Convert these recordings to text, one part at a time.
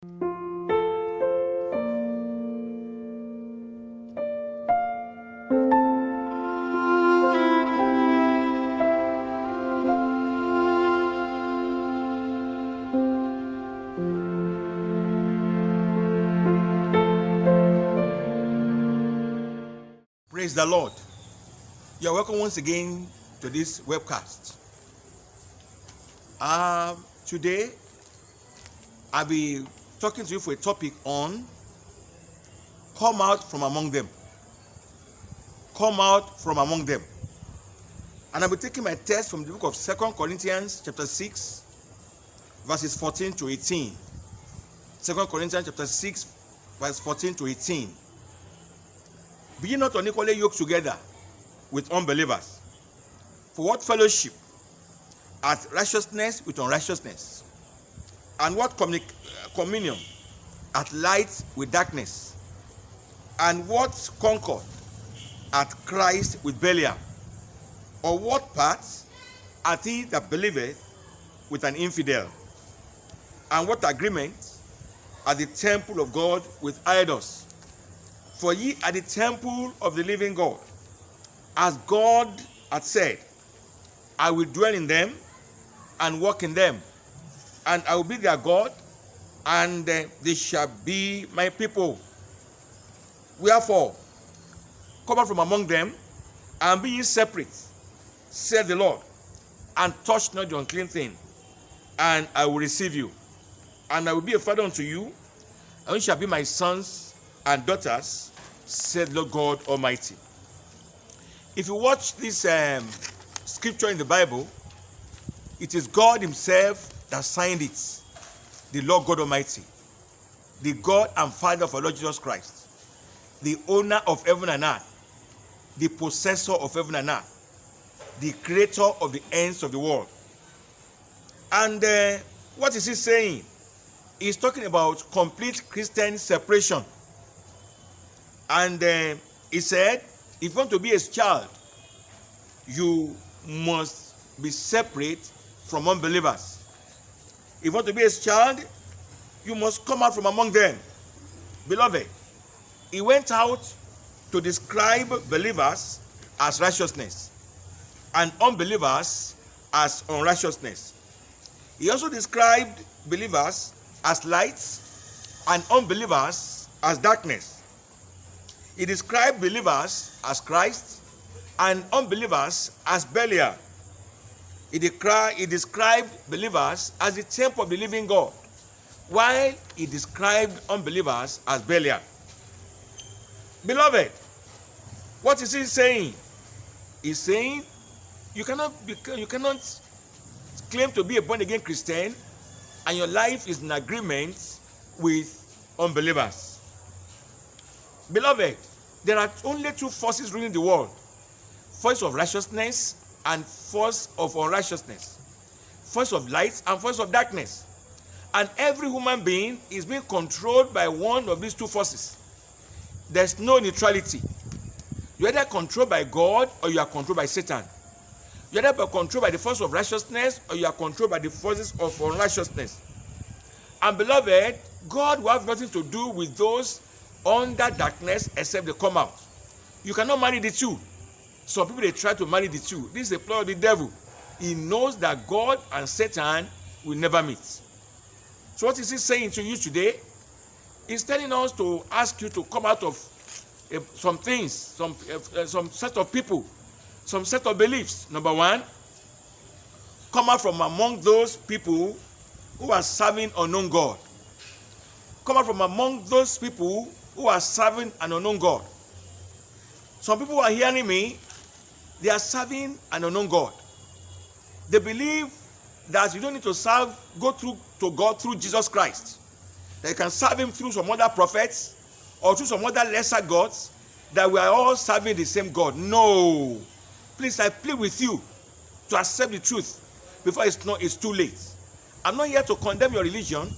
Praise the Lord. You're welcome once again to this webcast. Today, I'll be talking to you for a topic on come out from among them. Come out from among them. And I'll be taking my text from the book of 2 Corinthians chapter 6, verses 14 to 18. 2 Corinthians chapter 6, verse 14 to 18. Be ye not unequally yoked together with unbelievers. For what fellowship hath righteousness with unrighteousness? And what communion hath light with darkness? And what concord hath Christ with Belial? Or what part hath he that believeth with an infidel? And what agreement hath the temple of God with idols? For ye are the temple of the living God. As God hath said, I will dwell in them and walk in them, and I will be their God, and they shall be my people. Wherefore, come out from among them, and be ye separate, said the Lord, and touch not the unclean thing, and I will receive you. And I will be a father unto you, and you shall be my sons and daughters, said Lord God Almighty. If you watch this scripture in the Bible, it is God himself that signed it. The Lord God Almighty, the God and Father of our Lord Jesus Christ, the owner of heaven and earth, the possessor of heaven and earth, the creator of the ends of the world. And what is he saying? He's talking about complete Christian separation. And he said, if you want to be his child, you must be separate from unbelievers. If you want to be his child, you must come out from among them. Beloved, he went out to describe believers as righteousness and unbelievers as unrighteousness. He also described believers as lights and unbelievers as darkness. He described believers as Christ and unbelievers as Belial. He described believers as the temple of the living God, while he described unbelievers as Belial. Beloved, what is he saying? He's saying you cannot claim to be a born-again Christian and your life is in agreement with unbelievers. Beloved, there are only two forces ruling the world: force of righteousness and force of unrighteousness, force of light and force of darkness. And every human being is being controlled by one of these two forces. There's no neutrality. You're either controlled by God or you are controlled by Satan. You're either controlled by the force of righteousness or you are controlled by the forces of unrighteousness. And beloved, God will have nothing to do with those under darkness except they come out. You cannot marry the two. Some people, they try to marry the two. This is a ploy of the devil. He knows that God and Satan will never meet. So what is he saying to you today? He's telling us to ask you to come out of some things, some set of people, some set of beliefs. Number one, come out from among those people who are serving unknown God. Come out from among those people who are serving an unknown God. Some people who are hearing me, they are serving an unknown God. They believe that you don't need to go through to God through Jesus Christ. That you can serve him through some other prophets or through some other lesser gods, that we are all serving the same God. No. Please, I plead with you to accept the truth before it's too late. I'm not here to condemn your religion,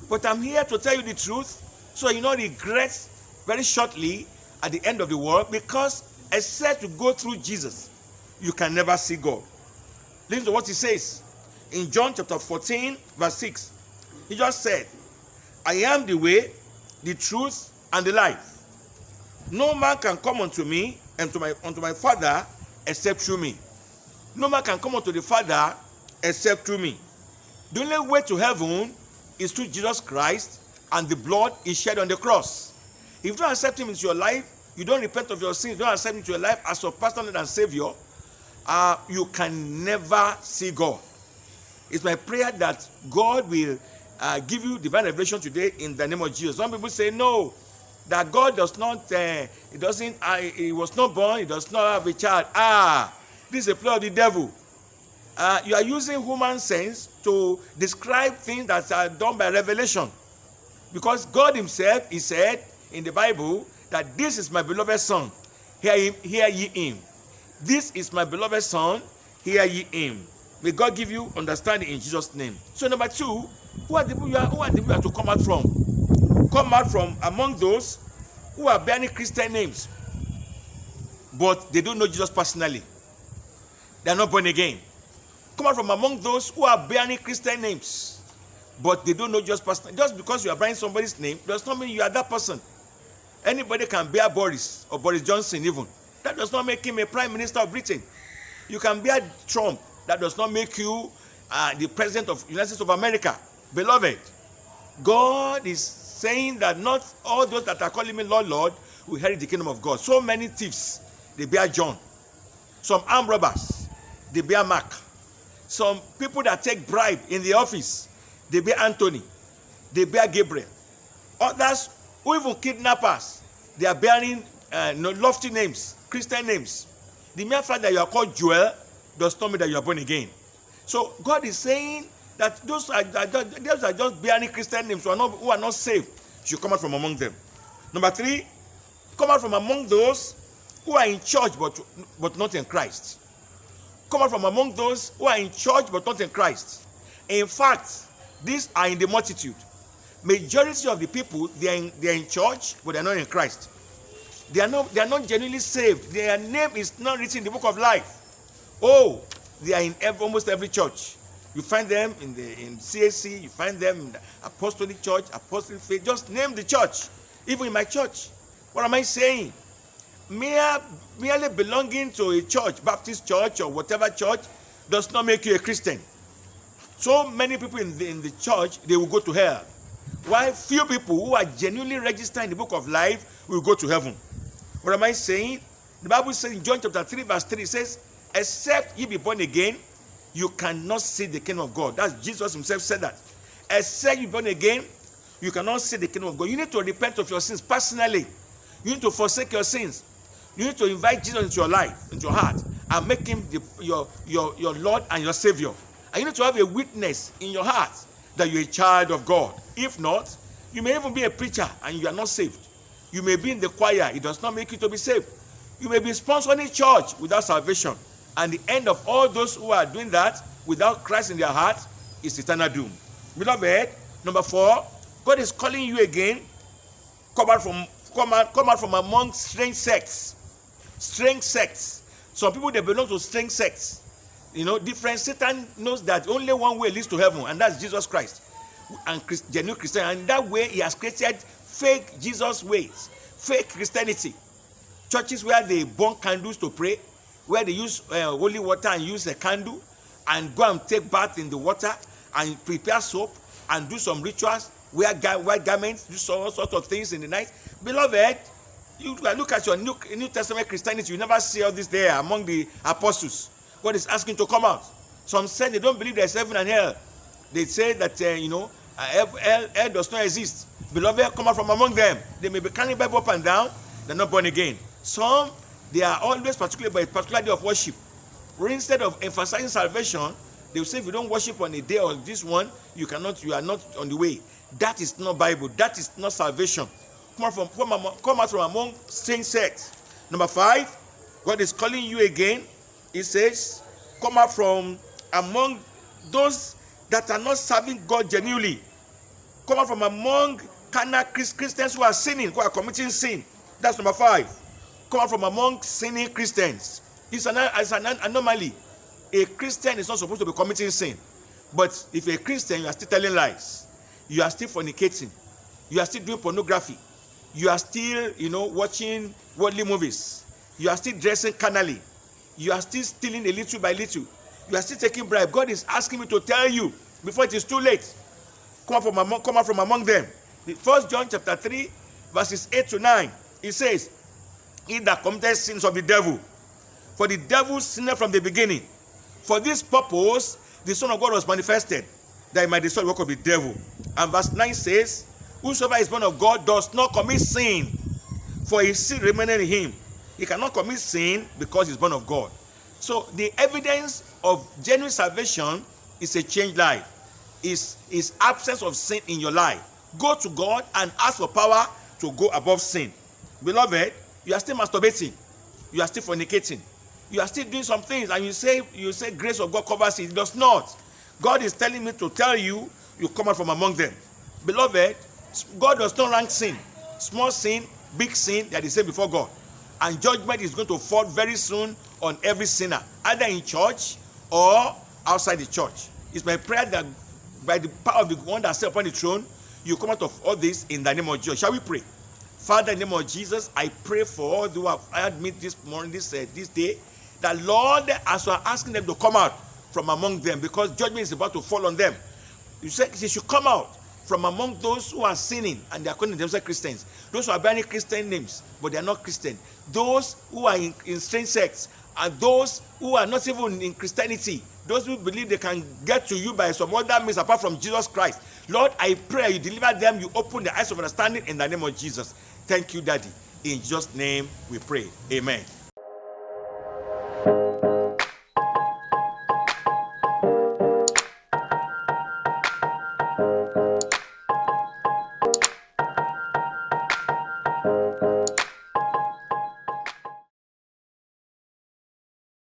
but I'm here to tell you the truth so you not regret very shortly at the end of the world, because except you go through Jesus, you can never see God. Listen to what he says in John chapter 14, verse 6. He just said, I am the way, the truth, and the life. No man can come unto me and unto my Father except through me. No man can come unto the Father except through me. The only way to heaven is through Jesus Christ and the blood he shed on the cross. If you don't accept him into your life, you don't repent of your sins, you don't accept him into your life as your personal and Savior, you can never see God. It's my prayer that God will give you divine revelation today in the name of Jesus. Some people say no, that God does not, he was not born, he does not have a child. This is a play of the devil. You are using human sense to describe things that are done by revelation. Because God himself, he said in the Bible that this is my beloved son, hear ye him. This is my beloved son, hear ye him. May God give you understanding in Jesus' name. So number 2, who are the people you are to come out from? Come out from among those who are bearing Christian names, but they don't know Jesus personally. They are not born again. Come out from among those who are bearing Christian names, but they don't know Jesus personally. Just because you are bearing somebody's name does not mean you are that person. Anybody can bear Boris or Boris Johnson even. That does not make him a prime minister of Britain. You can bear Trump. That does not make you the president of the United States of America. Beloved, God is saying that not all those that are calling me Lord, Lord will inherit the kingdom of God. So many thieves, they bear John. Some armed robbers, they bear Mark. Some people that take bribe in the office, they bear Anthony. They bear Gabriel. Others who even kidnappers, they are bearing lofty names, Christian names. The mere fact that you are called Joel does not mean that you are born again. So God is saying that those are just bearing Christian names who are not saved should come out from among them. Number 3, come out from among those who are in church but not in Christ. Come out from among those who are in church but not in Christ. In fact, these are in the multitude. Majority of the people, they are in church but they are not in Christ. They are not genuinely saved. Their name is not written in the book of life. Oh, they are in almost every church. You find them in CAC, you find them in the Apostolic Church, Apostolic Faith. Just name the church. Even in my church. What am I saying? Merely belonging to a church, Baptist church or whatever church, does not make you a Christian. So many people in the church, they will go to hell. While few people who are genuinely registered in the book of life will go to heaven. What am I saying? The Bible says in John chapter 3 verse 3, it says, except ye be born again, you cannot see the kingdom of God. That's Jesus himself said that. Except you be born again, you cannot see the kingdom of God. You need to repent of your sins personally. You need to forsake your sins. You need to invite Jesus into your life, into your heart, and make him your Lord and your Savior. And you need to have a witness in your heart that you're a child of God. If not, you may even be a preacher and you are not saved. You may be in the choir. It does not make you to be saved. You may be sponsoring a church without salvation. And the end of all those who are doing that without Christ in their heart is eternal doom. Beloved, number 4, God is calling you again. Come out from among strange sects. Strange sects. Some people, they belong to strange sects. Different. Satan knows that only one way leads to heaven, and that's Jesus Christ. And genuine Christian. And that way, he has created fake Jesus ways, fake Christianity. Churches where they burn candles to pray, where they use holy water and use a candle and go and take bath in the water and prepare soap and do some rituals, wear white garments, do all sorts of things in the night. Beloved, you look at your New Testament Christianity, you never see all this there among the apostles. God is asking to come out. Some said they don't believe there's heaven and hell. They say that, hell does not exist. Beloved, come out from among them. They may be carrying Bible up and down. They're not born again. Some, they are always particular by a particular day of worship. Instead of emphasizing salvation, they will say if you don't worship on a day or this one, you are not on the way. That is not Bible. That is not salvation. Come out from among strange sects. Number 5, God is calling you again. He says, come out from among those that are not serving God genuinely. Come out from among carnal Christians who are sinning, who are committing sin. That's number 5. Come out from among sinning Christians. It's an anomaly. A Christian is not supposed to be committing sin. But if you're a Christian, you are still telling lies. You are still fornicating. You are still doing pornography. You are still, watching worldly movies. You are still dressing carnally. You are still stealing a little by little. You are still taking bribe. God is asking me to tell you before it is too late. Come out from among them. 1 John chapter 3, verses 8 to 9. It says, he that committed sins of the devil, for the devil sinned from the beginning. For this purpose, the Son of God was manifested, that he might destroy the work of the devil. And verse 9 says, whosoever is born of God does not commit sin, for his seed remaineth in him. He cannot commit sin because he's born of God. So the evidence of genuine salvation is a changed life, is absence of sin in your life. Go to God and ask for power to go above sin. Beloved, you are still masturbating, you are still fornicating, you are still doing some things, and you say grace of God covers it. It does not. God is telling me to tell you, you come out from among them. Beloved, God does not rank sin. Small sin, big sin, they are the same before God. And judgment is going to fall very soon on every sinner, either in church or outside the church. It's my prayer that by the power of the one that sat upon the throne, you come out of all this in the name of Jesus. Shall we pray? Father, in the name of Jesus, I pray for all who have hired me this morning, this day, that Lord, as you are asking them to come out from among them, because judgment is about to fall on them, you said they should come out from among those who are sinning and they are calling themselves Christians. Those who are bearing Christian names, but they are not Christian. Those who are in strange sects, and those who are not even in Christianity. Those who believe they can get to you by some other means apart from Jesus Christ. Lord, I pray you deliver them, you open the eyes of understanding in the name of Jesus. Thank you, Daddy. In Jesus' name we pray. Amen.